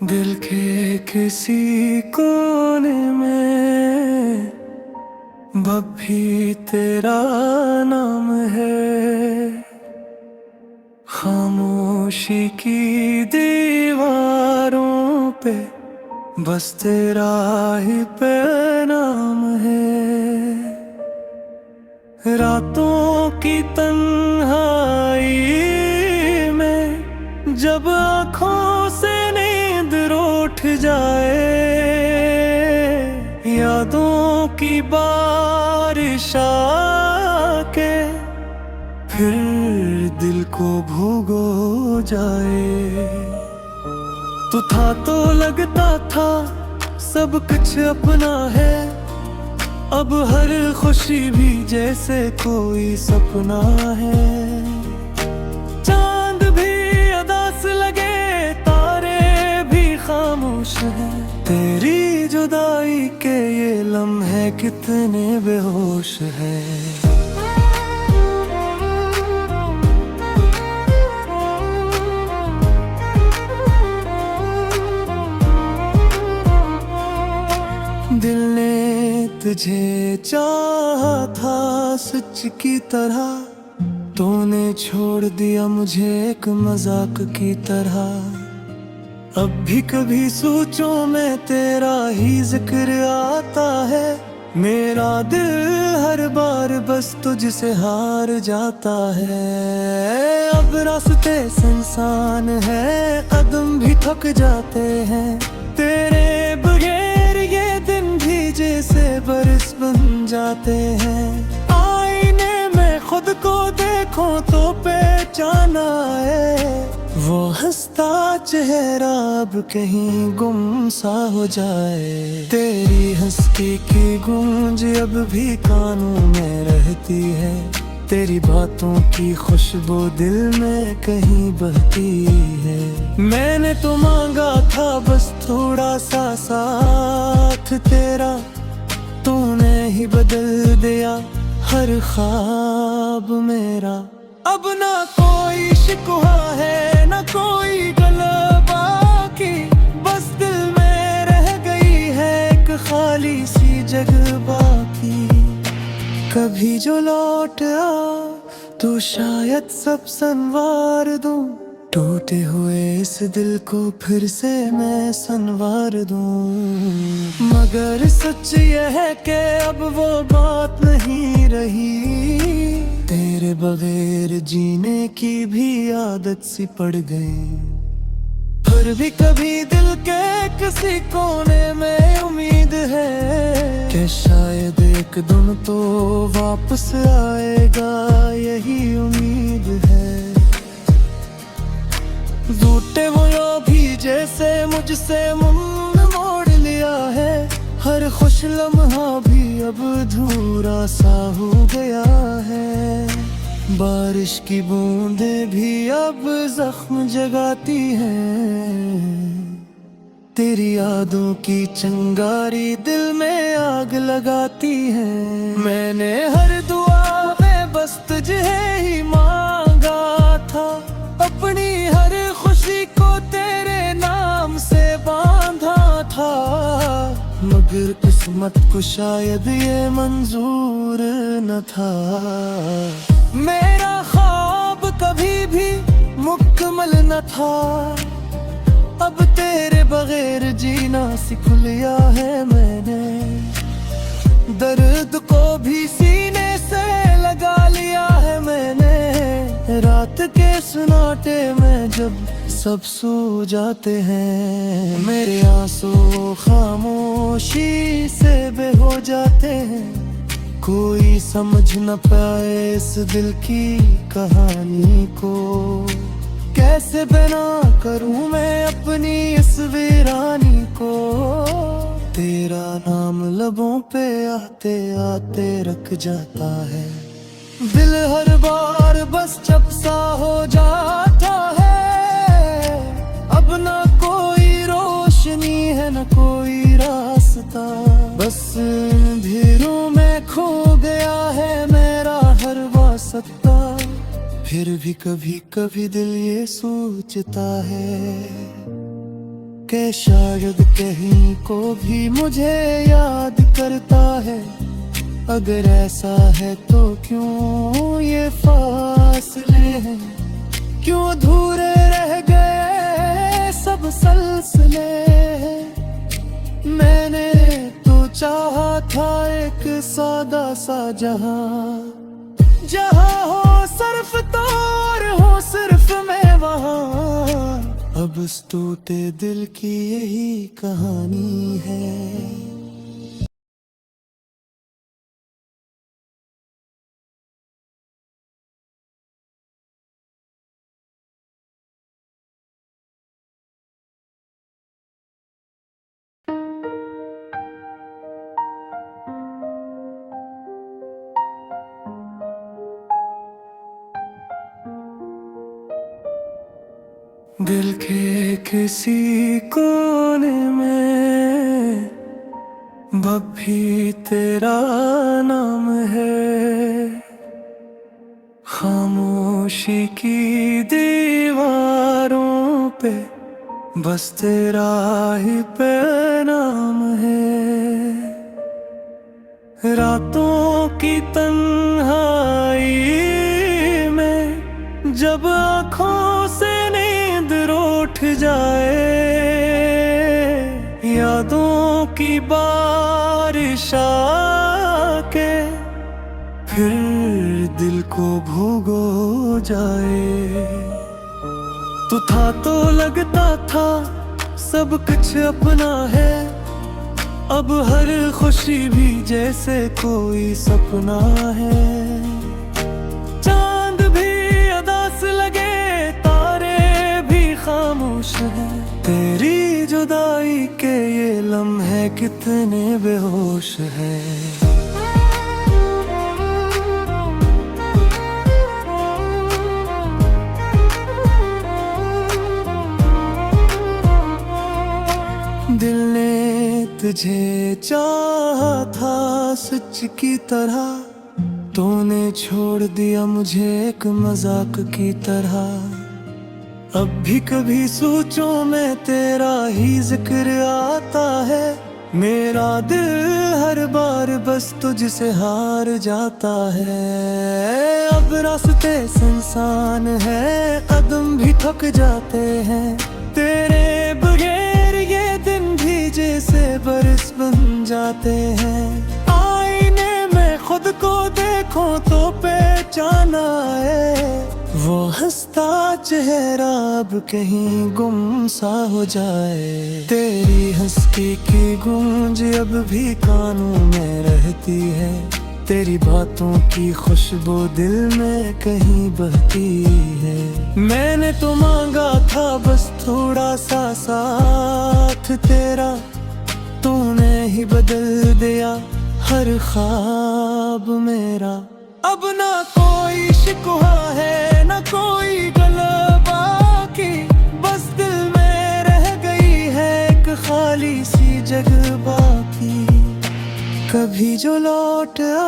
दिल के किसी कोने में बब्बी तेरा नाम है। खामोशी की दीवारों पे बस तेरा ही पैगाम है। रातों की तन्हाई में जब आँखों से नींद रूठ जाए, यादों की बारिश आके फिर दिल को भूगो जाए। तू था तो लगता था सब कुछ अपना है, अब हर खुशी भी जैसे कोई सपना है। चांद भी अदास लगे, तारे भी खामोश हैं, तेरी जुदाई के ये लम्हे कितने बेहोश हैं। दिल ने तुझे चाहा था सच की तरह, तूने छोड़ दिया मुझे एक मजाक की तरह। अब भी कभी सोचों में तेरा ही जिक्र आता है, मेरा दिल हर बार बस तुझसे हार जाता है। अब रास्ते सुनसान है, कदम भी थक जाते हैं, तेरे बगैर ये दिन भी जैसे बरस बन जाते हैं। आईने में खुद को देखो तो पहचान आए, वो हंसता चेहरा अब कहीं गुम सा हो जाए। तेरी हंसी की गूंज अब भी कानों में रहती है, तेरी बातों की खुशबू दिल में कहीं बहती है। मैंने तो मांगा था बस थोड़ा सा साथ तेरा, तूने ही बदल दिया हर ख्वाब मेरा। अब ना कोई शिकवा है ना कोई गलबा की, बस दिल में रह गई है एक खाली सी जगह बाकी। कभी जो लौट आ तो शायद सब संवार दूं, टूटे हुए इस दिल को फिर से मैं संवार दूं। मगर सच यह है कि अब वो बात नहीं रही, तेरे बगैर जीने की भी आदत सी पड़ गई। फिर भी कभी दिल के किसी कोने में उम्मीद है कि शायद एक दिन तो वापस आएगा, यही उम्मीद है। झूठे वो भी जैसे मुझसे मुंह मोड़ लिया है, हर खुश लम्हा भी अब अधूरा सा हो गया है। बारिश की बूंदें भी अब जख्म जगाती हैं, तेरी यादों की चिंगारी दिल में आग लगाती है। मैंने हर दुआ में बस तुझे ही मांगा था, अपनी हर खुशी को तेरे नाम से बांधा था। मगर किस्मत को शायद ये मंजूर न था, मेरा ख्वाब कभी भी मुकम्मल न था। अब तेरे बगैर जीना सीख लिया है मैंने, दर्द को भी सीने से लगा लिया है मैंने। रात के सन्नाटे में जब सब सो जाते हैं, मेरे आंसू खामोशी से बह हो जाते हैं। कोई समझ न पाए इस दिल की कहानी को, कैसे बना करूं मैं अपनी इस वीरानी को। तेरा नाम लबों पे आते आते रख जाता है, दिल हर बार बस चुप सा हो जाता है। अब ना कोई रोशनी है न कोई रास्ता, बस अंधेरों में खो गया है मेरा हर वास्ता। फिर भी कभी कभी दिल ये सोचता है के शायद कहीं को भी मुझे याद करता है। अगर ऐसा है तो क्यों ये फासले हैं, क्यों अधूरे रह गए सब सिलसिले। मैंने तो चाहा था एक सादा सा जहां, जहां हो सिर्फ तो और हो सिर्फ मैं वहां। अब इस टूटे दिल की यही कहानी है। दिल के किसी कोने में अब भी तेरा नाम है। खामोशी की दीवारों पे बस तेरा ही पैगाम है। रातों की तन्हाई में जब आँखों से नींद रूठ जाए, यादों की बारिश आके फिर दिल को भूगो जाए। तू था तो लगता था सब कुछ अपना है, अब हर खुशी भी जैसे कोई सपना है। चांद भी अदास लगे, तारे भी खामोश हैं। तेरी जुदाई के ये लम्हे कितने बेहोश हैं। दिल ने तुझे चाहा था सच की तरह, तूने छोड़ दिया मुझे एक मजाक की तरह। अब भी कभी सोचों में तेरा ही जिक्र आता है। मेरा दिल हर बार बस तुझसे हार जाता है। अब रास्ते सुनसान है, कदम भी थक जाते हैं। तेरे बगैर ये दिन भी जैसे बरस बन जाते हैं। आईने में खुद को देखो तो पहचान आए, वो हंसता चेहरा अब कहीं गुम सा हो जाए। तेरी हंसी की गूंज अब भी कानों में रहती है। तेरी बातों की खुशबू दिल में कहीं बहती है। मैंने तो मांगा था बस थोड़ा सा साथ तेरा, तूने ही बदल दिया हर ख्वाब मेरा। अब ना कोई शिकवा है ना कोई गलबा की, बस दिल में रह गई है एक खाली सी जगह बाकी। कभी जो लौट आ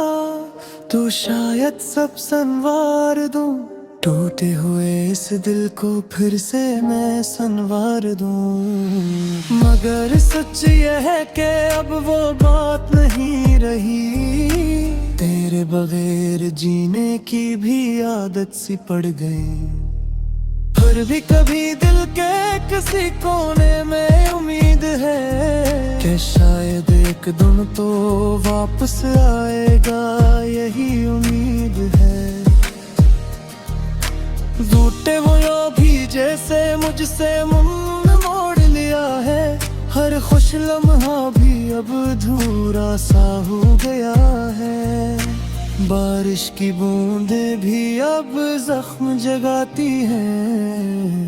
तो शायद सब संवार दूं, टूटे हुए इस दिल को फिर से मैं संवार दूं। मगर सच यह है कि अब वो बात नहीं रही, तेरे बगैर जीने की भी आदत सी पड़ गई। फिर भी कभी दिल के किसी कोने में उम्मीद है कि शायद एक दिन तो वापस आएगा, यही उम्मीद है। झूठे वो भी जैसे मुझसे मुंह मोड़ लिया है। हर खुश लम्हा भी अब अधूरा सा हो गया है। बारिश की बूंदें भी अब जख्म जगाती हैं।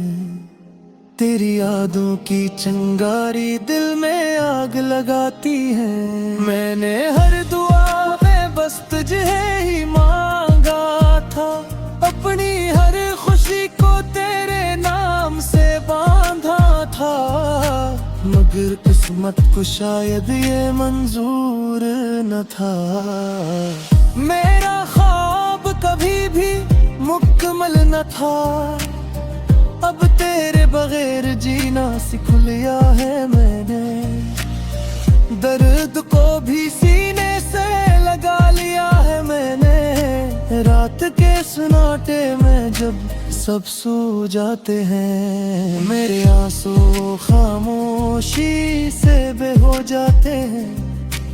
तेरी यादों की चिंगारी दिल में आग लगाती है। मैंने हर दुआ में बस तुझे ही मांगा था, अपनी हर खुशी को तेरे नाम से बांधा था। मगर किस्मत को शायद ये मंजूर न था। मेरा ख्वाब कभी भी मुकम्मल न था, अब तेरे तेरे बगैर जीना सीख लिया है मैंने। दर्द को भी सीने से लगा लिया है मैंने। रात के सन्नाटे में जब सब सो जाते हैं, मेरे आंसू खामोशी से बह हो जाते हैं।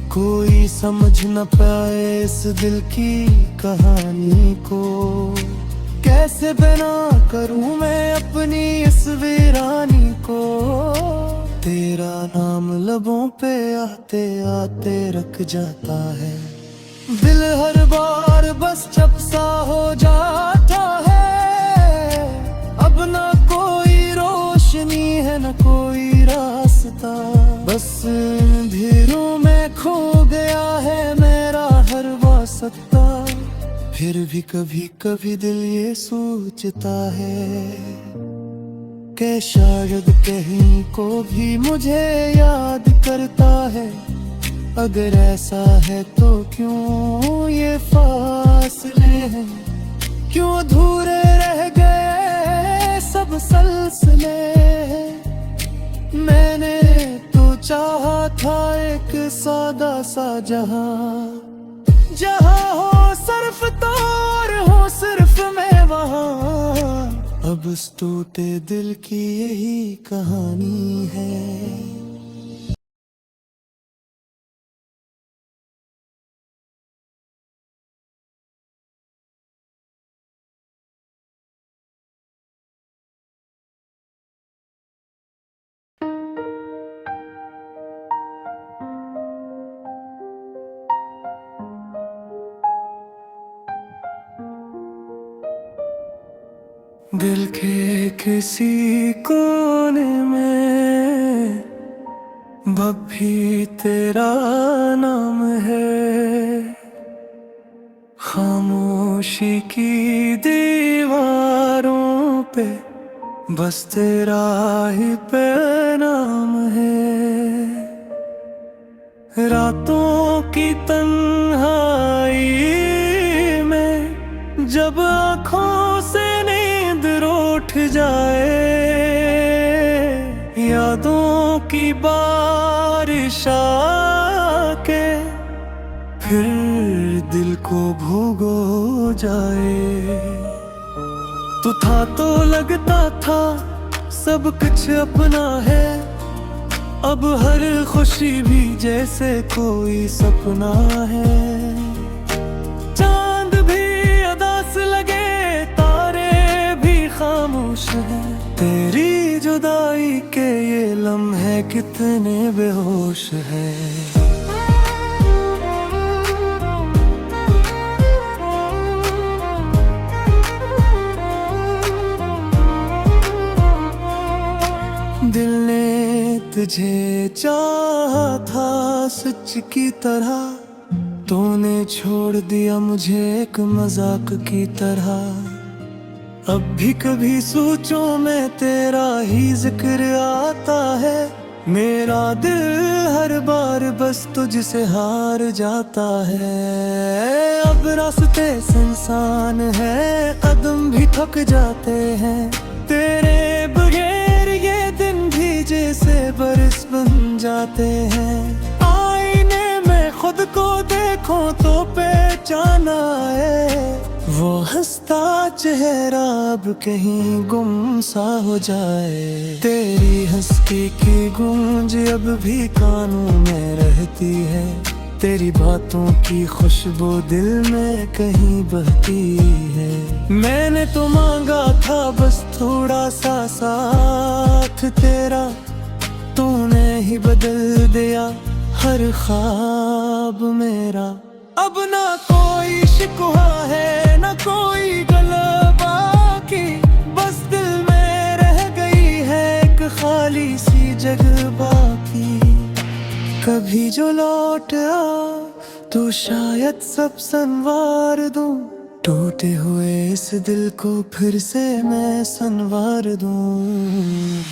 कोई समझ न पाए इस दिल की कहानी को, कैसे बना करूं मैं अपनी इस वीरानी को। तेरा नाम लबों पे आते आते रख जाता है, दिल हर बार बस चुप सा हो जाता है। अब ना कोई रोशनी है न कोई रास्ता, बस अंधेरों में खो गया है मेरा हर वास्ता। फिर भी कभी कभी दिल ये सोचता है कि शायद कहीं को भी मुझे याद करता है। अगर ऐसा है तो क्यों ये फासले हैं, क्यों अधूरे रह गए सब सिलसिले। मैंने तो चाहा था एक सादा सा जहां, जहां हो सिर्फ तो और हो सिर्फ मैं वहां। अब इस टूटे दिल की यही कहानी है। दिल के किसी कोने में बब्बी तेरा नाम है। खामोशी की दीवारों पे बस तेरा ही पैगाम है। रातों की तन्हाई में जब आँखों से उठ जाए, यादों की बारिश आके फिर दिल को भूगो जाए। तू था तो लगता था सब कुछ अपना है, अब हर खुशी भी जैसे कोई सपना है। चांद भी अदास लगे, खामोश है, तेरी जुदाई के ये लम्हे कितने बेहोश है। दिल ने तुझे चाहा था सच की तरह, तूने छोड़ दिया मुझे एक मजाक की तरह। अब भी कभी सोचों में तेरा ही जिक्र आता है, मेरा दिल हर बार बस तुझसे हार जाता है। अब रास्ते सुनसान है, कदम भी थक जाते हैं, तेरे बगैर ये दिन भी जैसे बरस बन जाते हैं। आईने में खुद को देखो तो पहचान आए, वो हंसता चेहरा अब कहीं गुम सा हो जाए। तेरी हंसी की गूंज अब भी कानों में रहती है, तेरी बातों की खुशबू दिल में कहीं बहती है। मैंने तो मांगा था बस थोड़ा सा साथ तेरा, तूने ही बदल दिया हर ख्वाब मेरा। अब ना कोई शिकवा है ना कोई गलबा की, बस दिल में रह गई है एक खाली सी जगह बाकी। कभी जो लौट आ तो शायद सब संवार दूं, टूटे हुए इस दिल को फिर से मैं संवार दूं।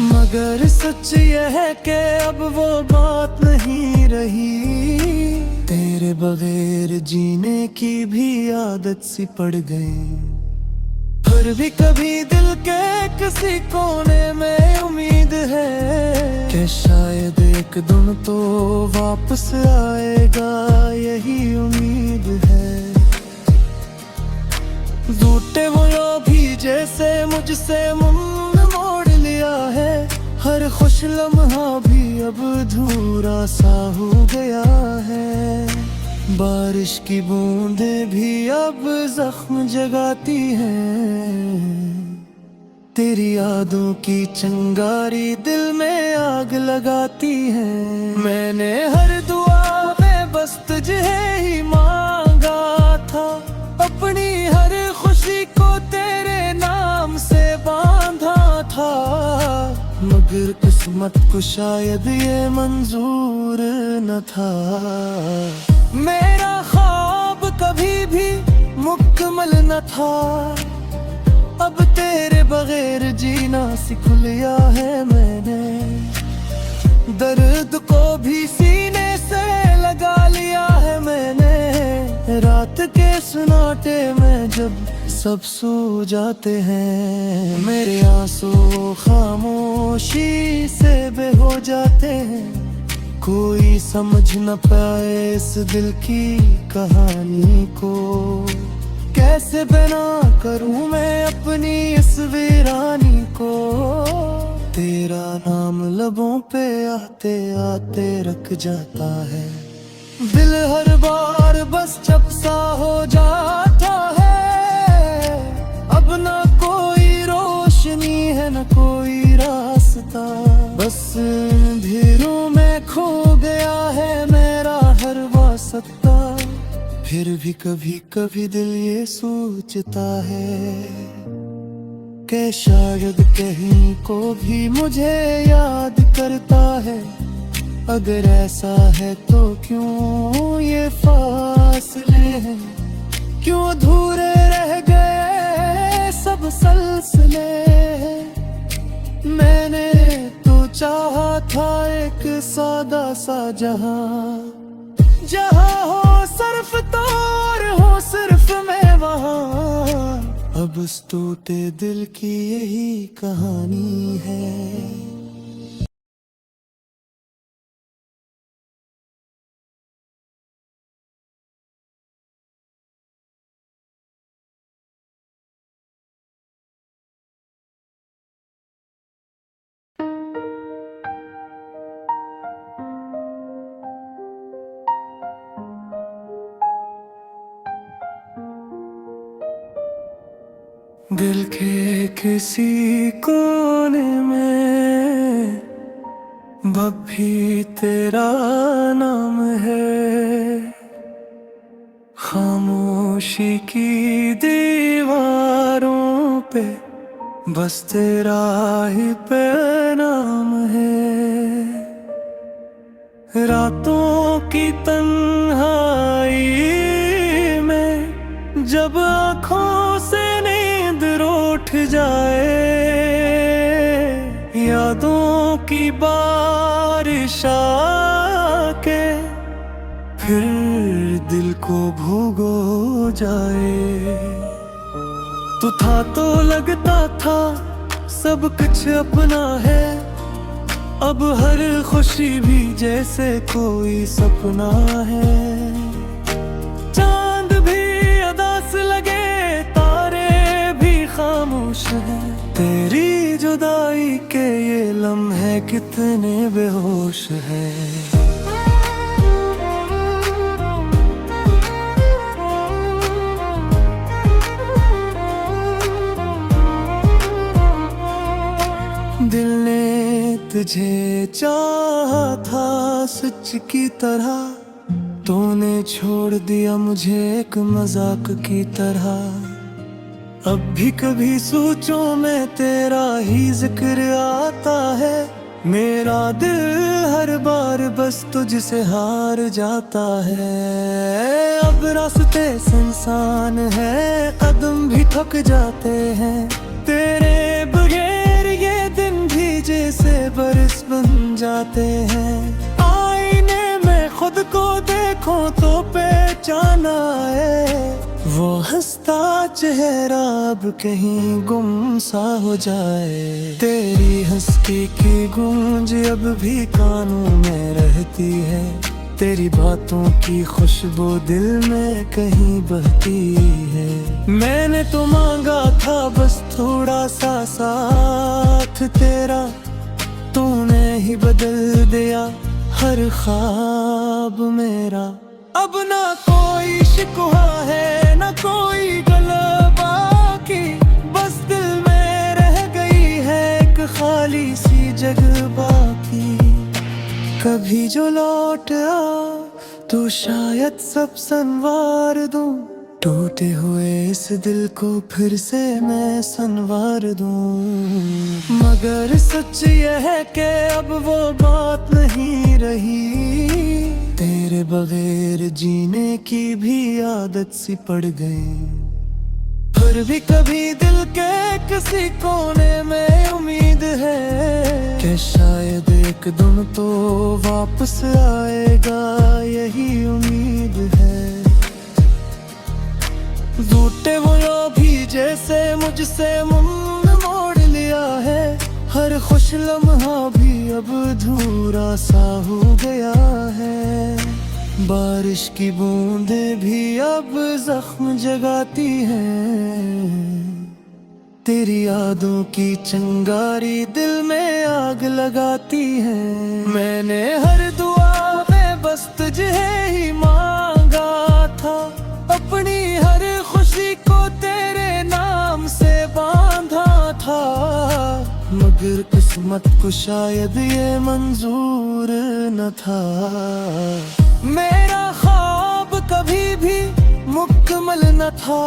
मगर सच यह है कि अब वो बात नहीं रही, तेरे बगैर जीने की भी आदत सी पड़ गई। हर फिर भी कभी दिल के किसी कोने में उम्मीद है कि शायद एक दिन तो वापस आएगा, यही उम्मीद है। टूटे वो यूं भी जैसे मुझसे मुंह मोड़ लिया है, हर खुश लम्हा भी अब अधूरा सा हो गया है। बारिश की बूंदें भी अब जख्म जगाती हैं, तेरी यादों की चिंगारी दिल में आग लगाती है। मैंने हर दुआ में बस तुझे ही मांगा था, अपनी हर खुशी को तेरे नाम से बांधा था, मगर किस्मत को शायद ये मंजूर न था। मेरा ख्वाब कभी भी मुकम्मल न था, अब तेरे बगैर जीना सीख लिया है मैंने। दर्द को भी सीने से लगा लिया है मैंने, रात के सन्नाटे में जब सब सो जाते हैं, मेरे आंसू खामोशी से बह हो जाते हैं। कोई समझ न पाए इस दिल की कहानी को, कैसे बना करूं मैं अपनी इस वीरानी को। तेरा नाम लबों पे आते आते रख जाता है, दिल हर बार बस चुप सा हो जाता है। अब ना कोई रोशनी है न कोई रास्ता, बस अंधेरों में खो गया है मेरा हर वास्ता। फिर भी कभी कभी दिल ये सोचता है कि शायद कहीं को भी मुझे याद करता है। अगर ऐसा है तो क्यों ये फासले हैं, क्यों अधूरे रह गए सब सिलसिले। मैंने तो चाहा था एक सादा सा जहां, जहां हो सिर्फ तो और हो सिर्फ मैं वहां। अब इस टूटे दिल की यही कहानी है। दिल के किसी कोने में अब भी तेरा नाम है, खामोशी की दीवारों पे बस तेरा ही पैगाम है। रातों की तन्हाई में जब आँखों से नींद रूठ जाए, यादों की बारिश आके फिर दिल को भूगो जाए। तू था तो लगता था सब कुछ अपना है, अब हर खुशी भी जैसे कोई सपना है। चांद भी अदास लगे, तारे भी खामोश हैं, तेरी जुदाई के ये लम्हे कितने बेहोश हैं। दिल ने तुझे चाहा था सच की तरह, तूने छोड़ दिया मुझे एक मजाक की तरह। अब भी कभी सोचों में तेरा ही जिक्र आता है, मेरा दिल हर बार बस तुझसे हार जाता है। अब रास्ते सुनसान है, कदम भी थक जाते हैं, तेरे बगैर ये दिन भी जैसे बरस बन जाते हैं। आईने में खुद को देखो तो पहचान आए, वो हंसता चेहरा अब कहीं गुम सा हो जाए। तेरी हंसी की गूंज अब भी कानों में रहती है। तेरी बातों की खुशबू दिल में कहीं बहती है। मैंने तो मांगा था बस थोड़ा सा साथ तेरा, तूने ही बदल दिया हर ख्वाब मेरा। अब ना कोई शिकवा है ना कोई गलबा की, बस दिल में रह गई है एक खाली सी जगह बाकी। कभी जो लौट आ तो शायद सब संवार दूं, टूटे हुए इस दिल को फिर से मैं संवार दूं। मगर सच यह है कि अब वो बात नहीं रही, तेरे बगैर जीने की भी आदत सी पड़ गई। फिर भी कभी दिल के किसी कोने में उम्मीद है कि शायद एक दिन तो वापस आएगा, यही उम्मीद है। झूठे वो भी जैसे मुझसे मुंह मोड़ लिया है, हर खुश लम्हा भी अब अधूरा सा हो गया है। बारिश की बूंदें भी अब जख्म जगाती हैं, तेरी यादों की चिंगारी दिल में आग लगाती है। मैंने हर दुआ में बस तुझे ही मांगा था, अपनी हर खुशी को तेरे नाम से बांधा था। मगर किस्मत को शायद ये मंजूर न था। मेरा ख्वाब कभी भी मुकम्मल न था,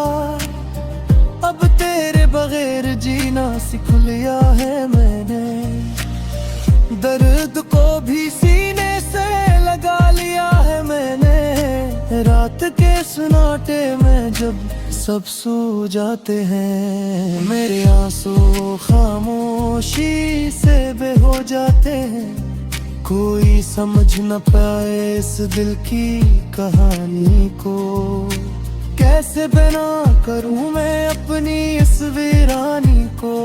अब तेरे बगैर जीना सीख लिया है मैंने। दर्द को भी सीने से लगा लिया है मैंने। रात के सन्नाटे में जब सब सो जाते हैं, मेरे आंसू खामोशी से बह हो जाते हैं। कोई समझ न पाए इस दिल की कहानी को, कैसे बना करूं मैं अपनी इस वीरानी को।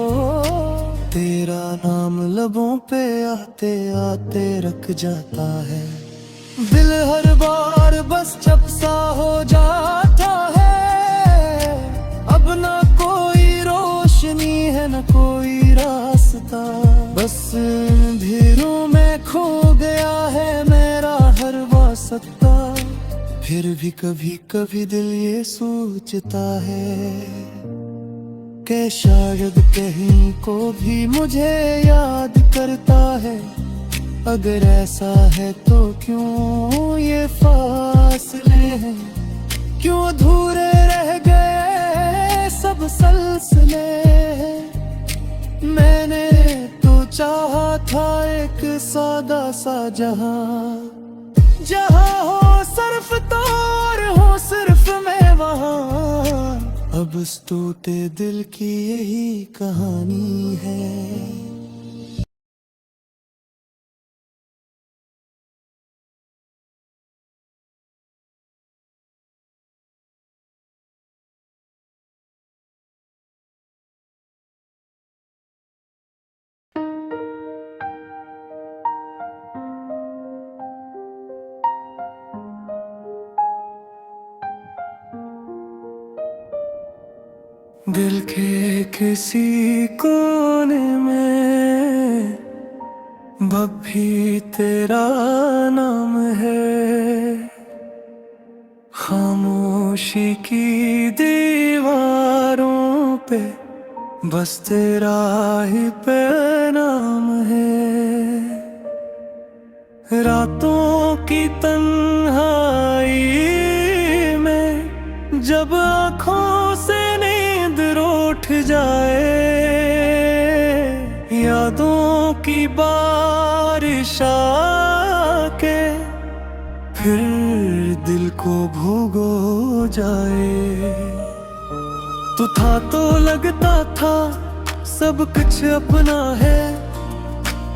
तेरा नाम लबों पे आते आते रख जाता है, दिल हर बार बस चुप सा हो जाता है। अब ना कोई रोशनी है न कोई रास्ता, बस अंधेरों में खो गया है मेरा हर वास्ता। फिर भी कभी कभी दिल ये सोचता है कि शायद कहीं को भी मुझे याद करता है। अगर ऐसा है तो क्यों ये फासले हैं, क्यों अधूरे रह गए सब सिलसिले। मैंने तो चाहा था एक सादा सा जहां, जहां हो सिर्फ तो और हो सिर्फ मैं वहां। अब इस टूटे दिल की यही कहानी है। दिल के किसी कोने में बब्बी तेरा नाम है। खामोशी की दीवारों पे बस तेरा ही पैगाम है। रातों की तन्हाई में जब आँखों से नींद रूठ जाए, यादों की बारिश आके फिर दिल को भूगो जाए। तू था तो लगता था सब कुछ अपना है,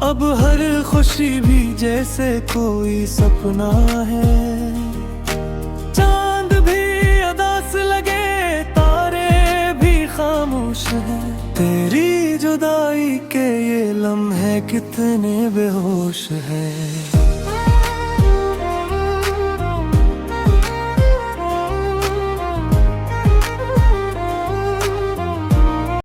अब हर खुशी भी जैसे कोई सपना है। चांद भी अदास लगे खामोश है। तेरी जुदाई के ये लम्हे कितने बेहोश है।